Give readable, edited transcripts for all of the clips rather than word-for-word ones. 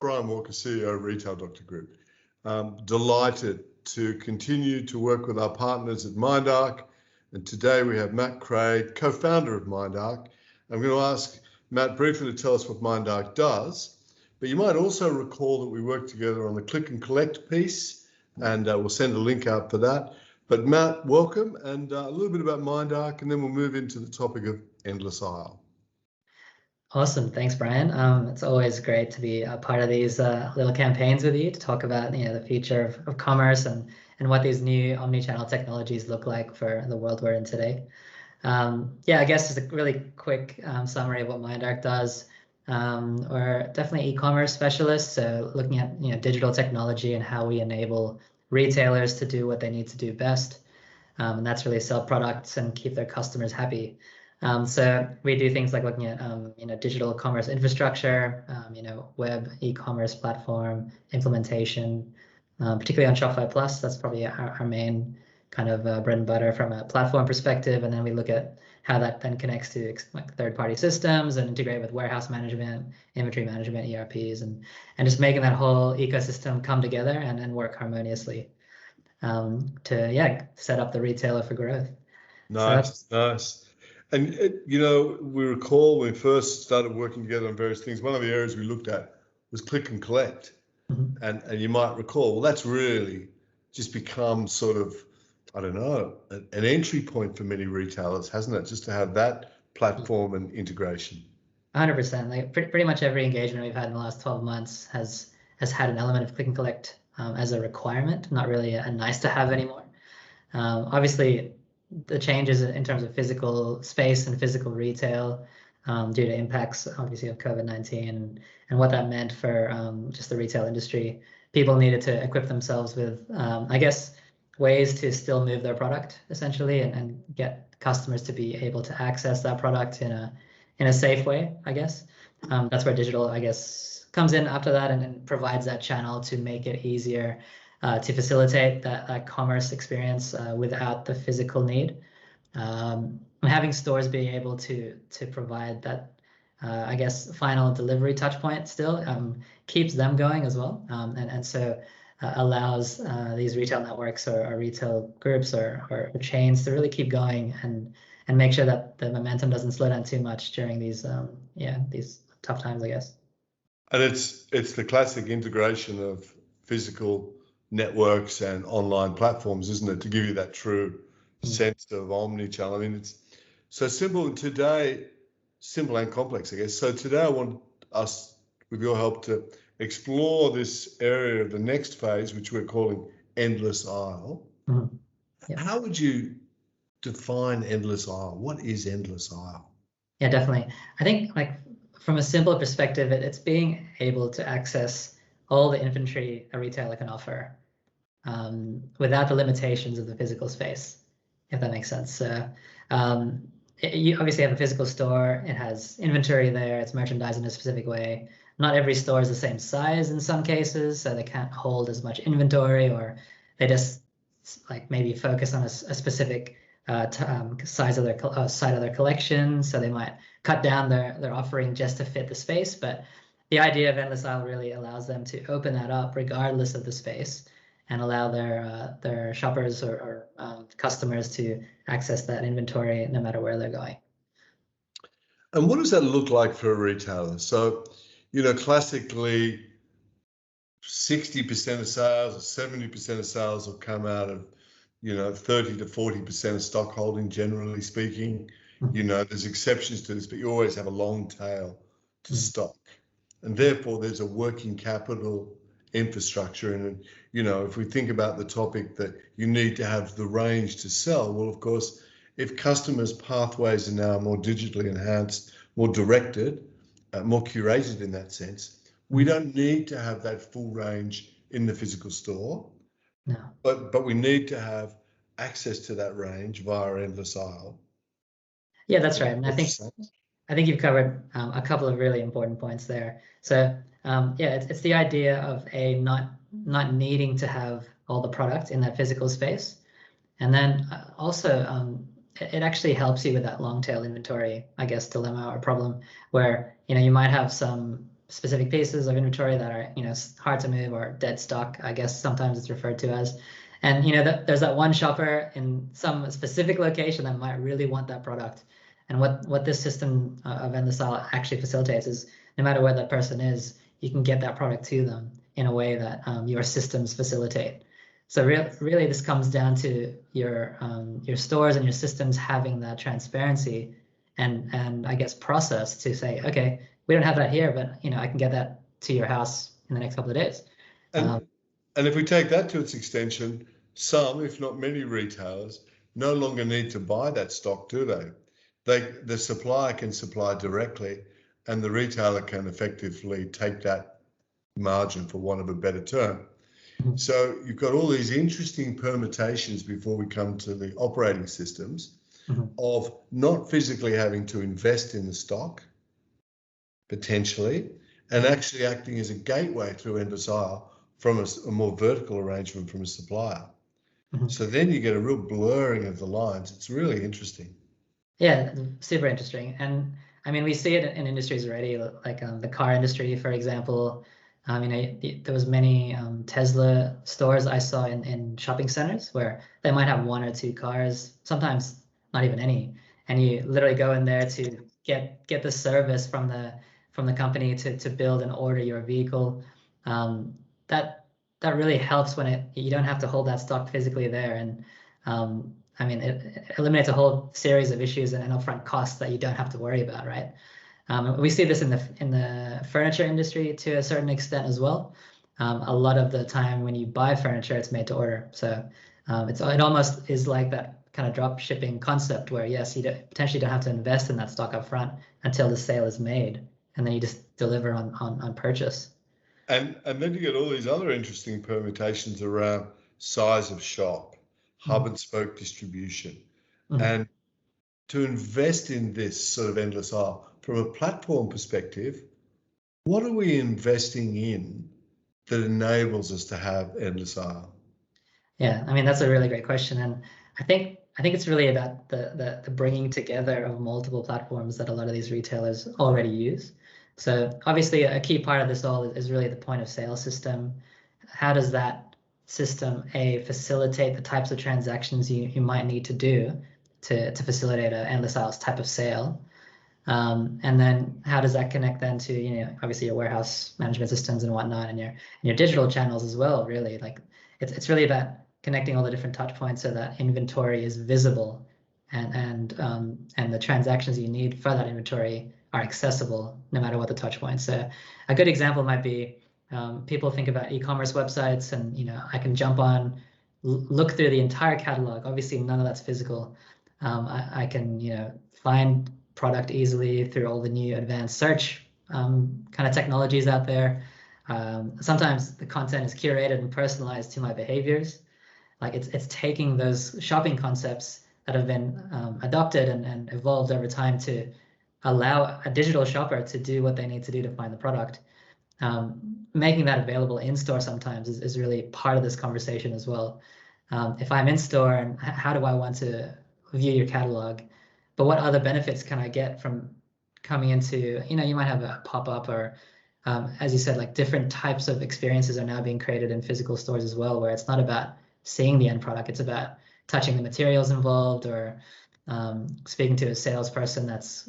Brian Walker, CEO of Retail Doctor Group. Delighted to continue to work with our partners at MindArc. And today we have Matt Craig, co-founder of MindArc. I'm going to ask Matt briefly to tell us what MindArc does. But you might also recall that we worked together on the click and collect piece, and we'll send a link out for that. But Matt, welcome, and a little bit about MindArc, and then we'll move into the topic of endless aisle. Awesome, thanks, Brian. It's always great to be a part of these little campaigns with you to talk about the future of commerce and what these new omnichannel technologies look like for the world we're in today. Yeah, I guess just a really quick summary of what MindArc does. We're definitely e-commerce specialists, so looking at digital technology and how we enable retailers to do what they need to do best, and that's really sell products and keep their customers happy. So we do things like looking at digital commerce infrastructure, web e-commerce platform implementation, particularly on Shopify Plus. That's probably our main kind of bread and butter from a platform perspective, and then we look at how that then connects to like third-party systems and integrate with warehouse management, inventory management, ERPs, and just making that whole ecosystem come together and work harmoniously to set up the retailer for growth. Nice, nice. And we recall when we first started working together on various things, one of the areas we looked at was click and collect. Mm-hmm. And you might recall, well, that's really just become sort of, I don't know, an entry point for many retailers, hasn't it? Just to have that platform and integration. 100%. Like pretty much every engagement we've had in the last 12 months has had an element of click and collect as a requirement, not really a nice to have anymore. Obviously, the changes in terms of physical space and physical retail due to impacts, obviously, of COVID-19 and what that meant for just the retail industry. People needed to equip themselves with, I guess, ways to still move their product essentially and get customers to be able to access that product in a safe way, I guess. That's where digital, I guess, comes in after that and provides that channel to make it easier to facilitate that commerce experience without the physical need. Having stores being able to provide that, I guess, final delivery touch point still keeps them going as well. And so allows these retail networks or retail groups or chains to really keep going and make sure that the momentum doesn't slow down too much during these these tough times, I guess. And it's the classic integration of physical networks and online platforms, isn't it, to give you that true sense of omnichannel. I mean, it's so simple today, simple and complex, I guess. So today I want us, with your help, to explore this area of the next phase, which we're calling endless aisle. Mm-hmm. Yeah. How would you define endless aisle? What is endless aisle? Yeah, definitely. I think like from a simple perspective, it's being able to access all the inventory a retailer can offer without the limitations of the physical space, if that makes sense. So you obviously have a physical store, it has inventory there, it's merchandised in a specific way. Not every store is the same size in some cases, so they can't hold as much inventory, or they just like maybe focus on a specific size of their side of their collection. So they might cut down their offering just to fit the space. But the idea of endless aisle really allows them to open that up regardless of the space and allow their shoppers or customers to access that inventory no matter where they're going. And what does that look like for a retailer? So, classically, 60% of sales or 70% of sales will come out of, 30 to 40% of stock holding, generally speaking. Mm-hmm. There's exceptions to this, but you always have a long tail to mm-hmm. stock. And therefore, there's a working capital infrastructure. And, if we think about the topic that you need to have the range to sell, well, of course, if customers' pathways are now more digitally enhanced, more directed, more curated in that sense, we don't need to have that full range in the physical store. No. But we need to have access to that range via endless aisle. Yeah, that's right. And I think you've covered a couple of really important points there. So it's the idea of not needing to have all the product in that physical space, and then also it actually helps you with that long tail inventory, I guess, dilemma or problem where you might have some specific pieces of inventory that are, hard to move or dead stock, I guess sometimes it's referred to as. And there's that one shopper in some specific location that might really want that product. And what this system of endless aisle actually facilitates is no matter where that person is, you can get that product to them in a way that your systems facilitate. So really, this comes down to your stores and your systems having that transparency and I guess process to say, okay, we don't have that here, but I can get that to your house in the next couple of days. And if we take that to its extension, some, if not many retailers, no longer need to buy that stock, do they? The supplier can supply directly, and the retailer can effectively take that margin, for want of a better term. Mm-hmm. So you've got all these interesting permutations before we come to the operating systems mm-hmm. of not physically having to invest in the stock, potentially, and actually acting as a gateway through endless aisle from a more vertical arrangement from a supplier. Mm-hmm. So then you get a real blurring of the lines. It's really interesting. Yeah, super interesting. And I mean, we see it in industries already, like the car industry, for example. There was many Tesla stores I saw in shopping centers where they might have one or two cars, sometimes not even any. And you literally go in there to get the service from the company to build and order your vehicle. That really helps when you don't have to hold that stock physically there. And it eliminates a whole series of issues and upfront costs that you don't have to worry about, right? We see this in the furniture industry to a certain extent as well. A lot of the time when you buy furniture, it's made to order. So it almost is like that kind of drop shipping concept where, yes, you potentially don't have to invest in that stock up front until the sale is made, and then you just deliver on purchase. And then you get all these other interesting permutations around size of shop, hub and spoke distribution. Mm-hmm. And to invest in this sort of endless aisle, from a platform perspective, what are we investing in that enables us to have endless aisle? Yeah, that's a really great question. And I think it's really about the bringing together of multiple platforms that a lot of these retailers already use. So obviously a key part of this all is really the point of sale system. How does that system facilitate the types of transactions you might need to do to facilitate an endless aisles type of sale? And then how does that connect then to obviously your warehouse management systems and whatnot, and your digital channels as well? Really, like it's really about connecting all the different touch points so that inventory is visible and the transactions you need for that inventory are accessible no matter what the touch point. So a good example might be people think about e-commerce websites, and I can jump on, look through the entire catalog. Obviously, none of that's physical. I can find product easily through all the new advanced search kind of technologies out there. Sometimes the content is curated and personalized to my behaviors. Like it's taking those shopping concepts that have been adopted and evolved over time to allow a digital shopper to do what they need to do to find the product. Making that available in store sometimes is really part of this conversation as well. If I'm in store, and how do I want to view your catalog, but what other benefits can I get from coming into, you might have a pop-up or, as you said, like different types of experiences are now being created in physical stores as well, where it's not about seeing the end product, it's about touching the materials involved or speaking to a salesperson that's,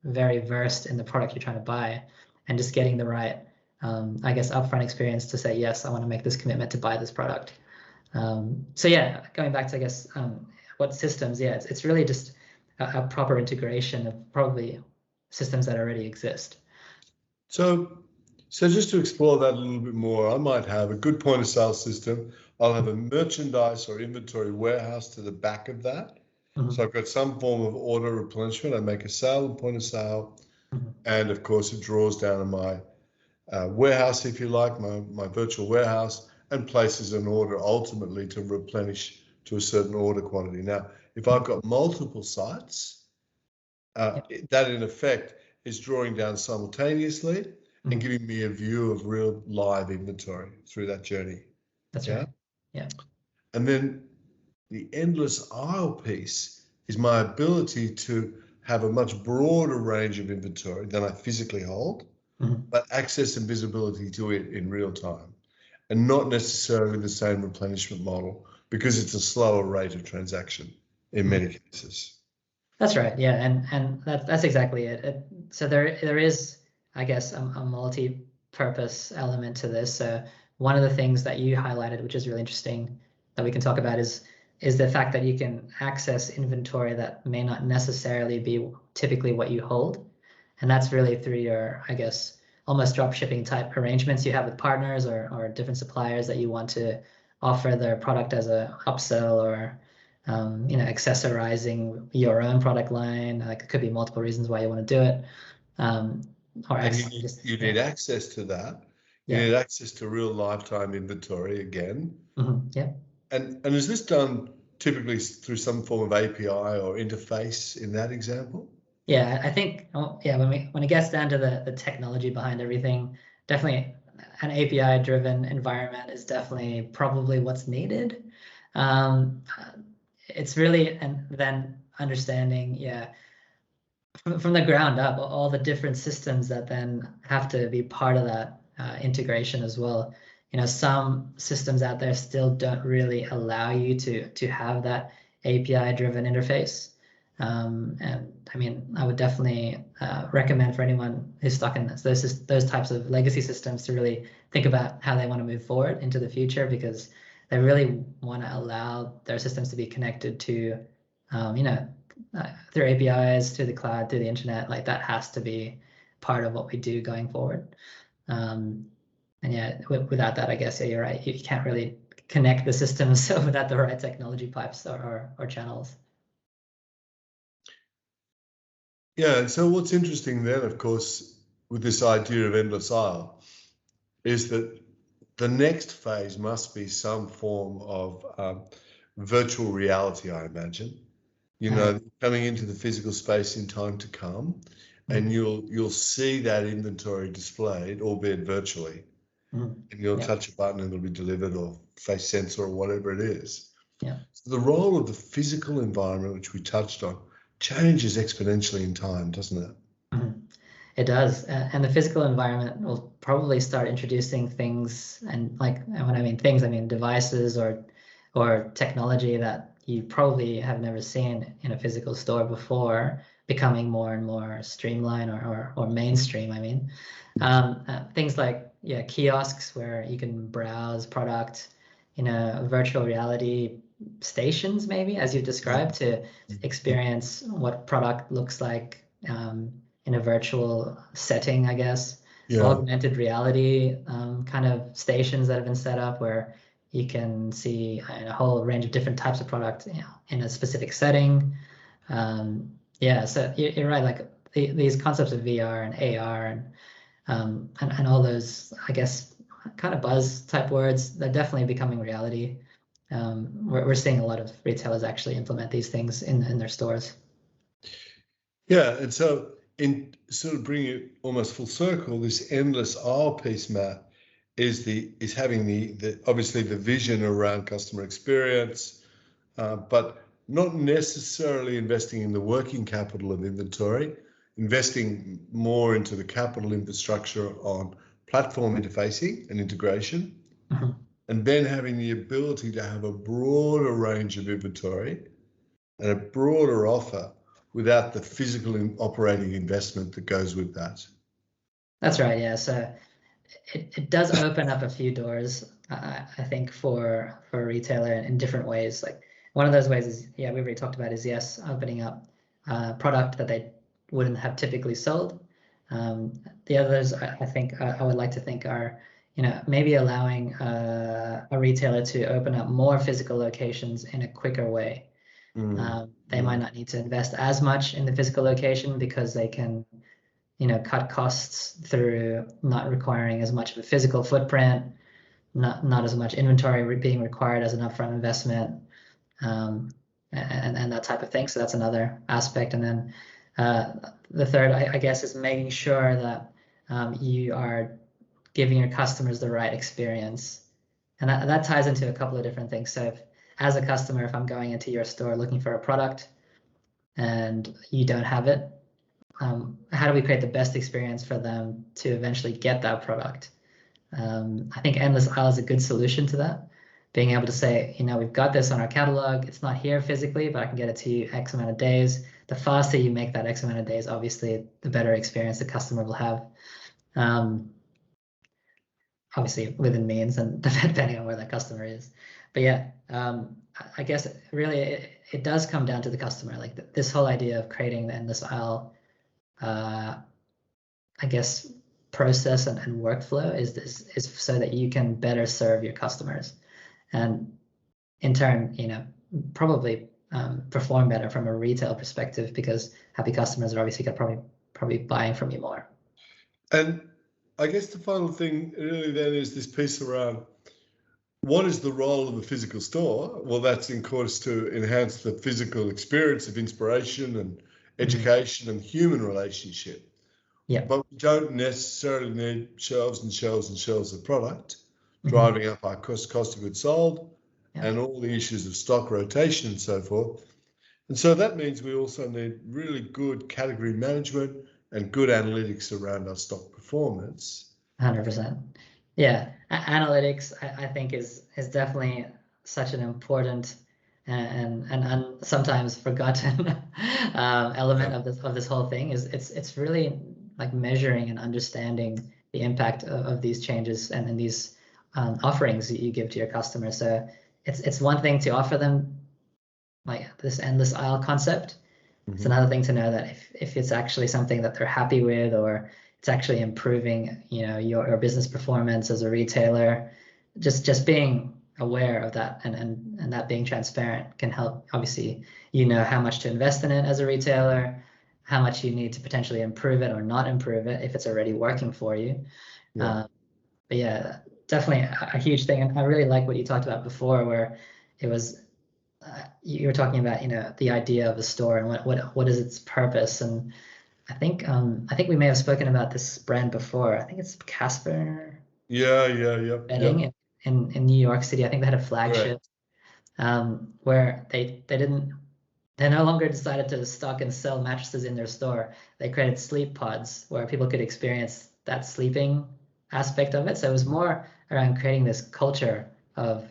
very versed in the product you're trying to buy and just getting the right, I guess, upfront experience to say, yes, I want to make this commitment to buy this product. So yeah, going back to, I guess, what systems, yeah, it's really just a proper integration of probably systems that already exist. So just to explore that a little bit more, I might have a good point of sale system. I'll have a merchandise or inventory warehouse to the back of that. Mm-hmm. So I've got some form of order replenishment. I make a sale and point of sale. Mm-hmm. And of course, it draws down on my warehouse, if you like, my virtual warehouse, and places an order ultimately to replenish to a certain order quantity. Now, if I've got multiple sites, that in effect is drawing down simultaneously and giving me a view of real live inventory through that journey. That's right. Yeah. And then the endless aisle piece is my ability to have a much broader range of inventory than I physically hold, but access and visibility to it in real time, and not necessarily the same replenishment model, because it's a slower rate of transaction in many cases. That's right. Yeah, and that's exactly it. So there is, I guess, a multi-purpose element to this. So one of the things that you highlighted, which is really interesting, that we can talk about is the fact that you can access inventory that may not necessarily be typically what you hold, and that's really through your, I guess, almost drop shipping type arrangements you have with partners or different suppliers that you want to offer their product as a upsell, or accessorizing your own product line. Like, it could be multiple reasons why you want to do it. Or And actually you need access to that. You Yeah. need access to real lifetime inventory again. Yeah. And is this done typically through some form of API or interface in that example? Yeah, I think, when it gets down to the technology behind everything, definitely an API-driven environment is definitely probably what's needed. It's really, and then understanding, from the ground up, all the different systems that then have to be part of that integration as well. Some systems out there still don't really allow you to have that API-driven interface. And I mean, I would definitely recommend for anyone who's stuck in those types of legacy systems to really think about how they want to move forward into the future, because they really want to allow their systems to be connected to, through APIs, through the cloud, through the internet. Like, that has to be part of what we do going forward. And without that, I guess, you're right. You can't really connect the systems without the right technology pipes or channels. Yeah, so what's interesting then, of course, with this idea of endless aisle, is that the next phase must be some form of virtual reality, I imagine. Coming into the physical space in time to come, and you'll see that inventory displayed, albeit virtually, and you'll touch a button and it'll be delivered, or face sensor, or whatever it is. Yeah. So the role of the physical environment, which we touched on, changes exponentially in time, doesn't it? It does, and the physical environment will probably start introducing things, and when I mean things, I mean devices or technology that you probably have never seen in a physical store before, becoming more and more streamlined or mainstream. I mean, things like kiosks where you can browse product, virtual reality stations, maybe, as you've described, to experience what product looks like in a virtual setting, I guess. Augmented reality kind of stations that have been set up where you can see a whole range of different types of product in a specific setting. So you're right. Like, these concepts of VR and AR and all those, I guess, kind of buzz type words, they're definitely becoming reality. We're seeing a lot of retailers actually implement these things in their stores. Yeah, and so in sort of bringing it almost full circle, this endless aisle piece, Matt, is having the obviously the vision around customer experience, but not necessarily investing in the working capital of inventory, investing more into the capital infrastructure on platform interfacing and integration, and then having the ability to have a broader range of inventory and a broader offer without the physical operating investment that goes with that. That's right. Yeah. So it does open up a few doors, I think, for a retailer in different ways. Like, one of those ways is, we've already talked about, is opening up product that they wouldn't have typically sold. The others, I think, I would like to think, are maybe allowing a retailer to open up more physical locations in a quicker way. They might not need to invest as much in the physical location because they can cut costs through not requiring as much of a physical footprint, not as much inventory being required as an upfront investment, and that type of thing. So that's another aspect. And then the third, I guess, is making sure that you are giving your customers the right experience. And that ties into a couple of different things. So as a customer, if I'm going into your store looking for a product and you don't have it, how do we create the best experience for them to eventually get that product? I think endless aisle is a good solution to that. Being able to say, we've got this on our catalog. It's not here physically, but I can get it to you X amount of days. The faster you make that X amount of days, obviously, the better experience the customer will have. Obviously within means and depending on where that customer is. But yeah, I guess really it does come down to the customer. Like this whole idea of creating the endless aisle, I guess, process and workflow is so that you can better serve your customers, and in turn, probably perform better from a retail perspective, because happy customers are obviously probably buying from you more. And I guess the final thing really then is this piece around what is the role of the physical store? Well, that's in course to enhance the physical experience of inspiration and education and human relationship. Yeah. But we don't necessarily need shelves and shelves and shelves of product, driving up our cost of goods sold, and all the issues of stock rotation and so forth. And so that means we also need really good category management and good analytics around our stock performance. 100%. Yeah, analytics I think is definitely such an important and sometimes forgotten element of this whole thing. Is it's really like measuring and understanding the impact of these changes and these offerings that you give to your customers. So it's one thing to offer them like this endless aisle concept. It's another thing to know that if it's actually something that they're happy with, or it's actually improving, your business performance as a retailer, just being aware of that and that being transparent can help. Obviously, how much to invest in it as a retailer, how much you need to potentially improve it or not improve it if it's already working for you. But yeah, definitely a huge thing. And I really like what you talked about before, where it was you were talking about the idea of a store and what is its purpose. And I think we may have spoken about this brand before. I think it's Casper. Bedding in New York City. I think they had a flagship where they no longer decided to stock and sell mattresses in their store. They created sleep pods where people could experience that sleeping aspect of it. So it was more around creating this culture of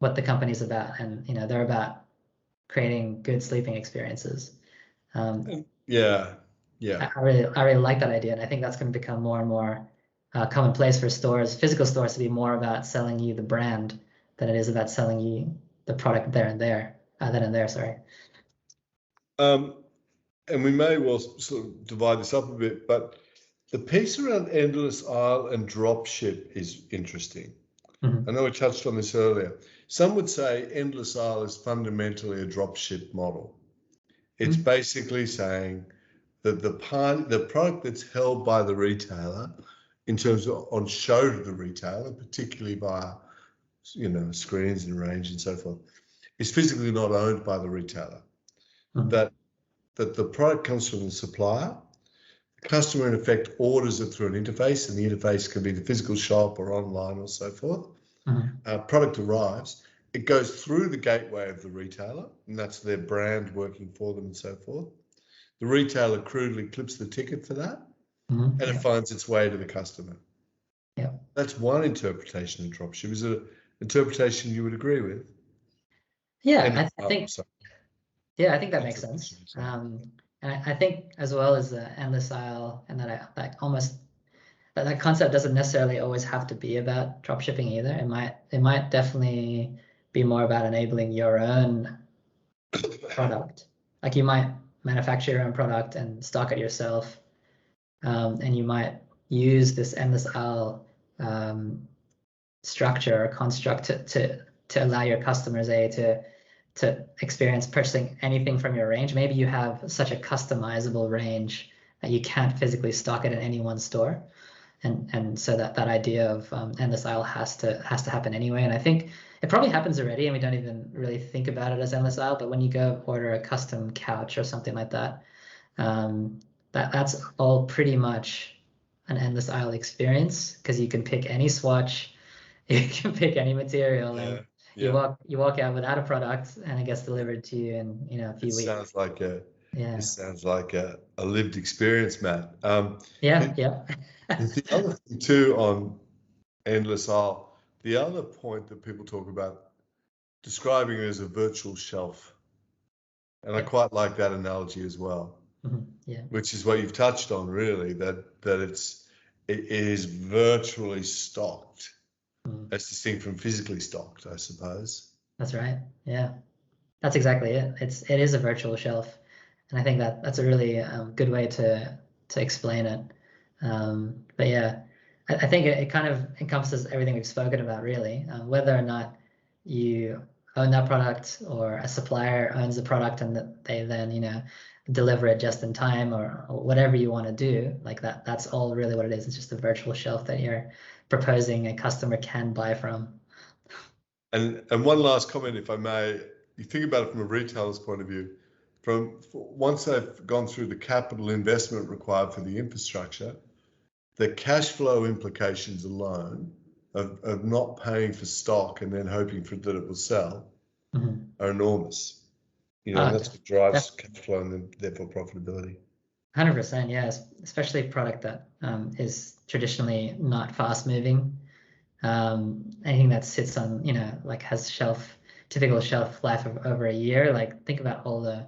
what the company's about, and they're about creating good sleeping experiences. I really like that idea, and I think that's going to become more and more commonplace for physical stores, to be more about selling you the brand than it is about selling you the product then and there. Sorry. And we may well sort of divide this up a bit, but the piece around endless aisle and drop ship is interesting. I know we touched on this earlier. Some would say endless aisle is fundamentally a drop ship model. It's basically saying that the product that's held by the retailer, in terms of on show to the retailer, particularly via screens and range and so forth, is physically not owned by the retailer. That the product comes from the supplier. The customer in effect orders it through an interface, and the interface can be the physical shop or online or so forth. Product arrives, it goes through the gateway of the retailer, and that's their brand working for them and so forth. The retailer crudely clips the ticket for that, and it finds its way to the customer. That's one interpretation of dropship. Is it an interpretation you would agree with? I think that makes sense. And I think as well as the endless aisle, and that concept doesn't necessarily always have to be about drop shipping either. It might definitely be more about enabling your own product. Like you might manufacture your own product and stock it yourself, and you might use this endless aisle structure or construct to allow your customers to experience purchasing anything from your range. Maybe you have such a customizable range that you can't physically stock it in any one store. And so that idea of endless aisle has to happen anyway. And I think it probably happens already, and we don't even really think about it as endless aisle. But when you go order a custom couch or something like that, that's all pretty much an endless aisle experience, because you can pick any swatch, you can pick any material, and you walk out without a product, and it gets delivered to you in a few weeks. Sounds like Yeah. This sounds like a lived experience, Matt. Yeah. Yeah. The other thing too on Endless Aisle, the other point that people talk about, describing it as a virtual shelf. And I Yeah. quite like that analogy as well, Yeah. which is what you've touched on, really, that it is virtually stocked, as distinct from physically stocked, I suppose. That's right. Yeah. That's exactly it. It is a virtual shelf, and I think that's a really good way to explain it. But yeah, I think it kind of encompasses everything we've spoken about, really. Whether or not you own that product or a supplier owns the product and that they then deliver it just in time, or whatever you want to do, like that's all really what it is. It's just a virtual shelf that you're proposing a customer can buy from. And one last comment, if I may, you think about it from a retailer's point of view. Once they've gone through the capital investment required for the infrastructure, the cash flow implications alone of not paying for stock and then hoping that it will sell are enormous. That's what drives cash flow and then therefore profitability. 100%, yes, especially a product that is traditionally not fast moving. Anything that sits on, like has typical shelf life of over a year. Like think about all the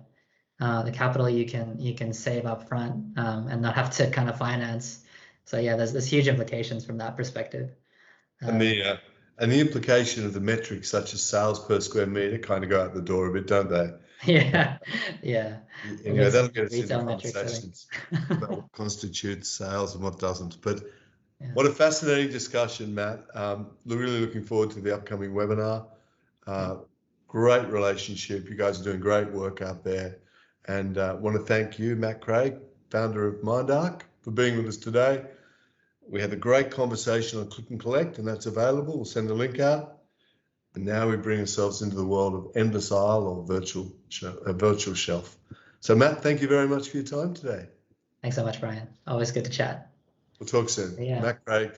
capital you can save up front and not have to kind of finance. So yeah, there's huge implications from that perspective. And the implication of the metrics such as sales per square meter kind of go out the door a bit, don't they? Yeah, yeah. Anyway, that'll get us into Retail metrics, conversations about what constitutes sales and what doesn't. But yeah. What a fascinating discussion, Matt. Really looking forward to the upcoming webinar. Great relationship. You guys are doing great work out there. And want to thank you, Matt Craig, founder of MindArc, for being with us today. We had a great conversation on Click and Collect, and that's available. We'll send the link out. And now we bring ourselves into the world of Endless Aisle or virtual shelf. So, Matt, thank you very much for your time today. Thanks so much, Brian. Always good to chat. We'll talk soon. Yeah. Matt Craig,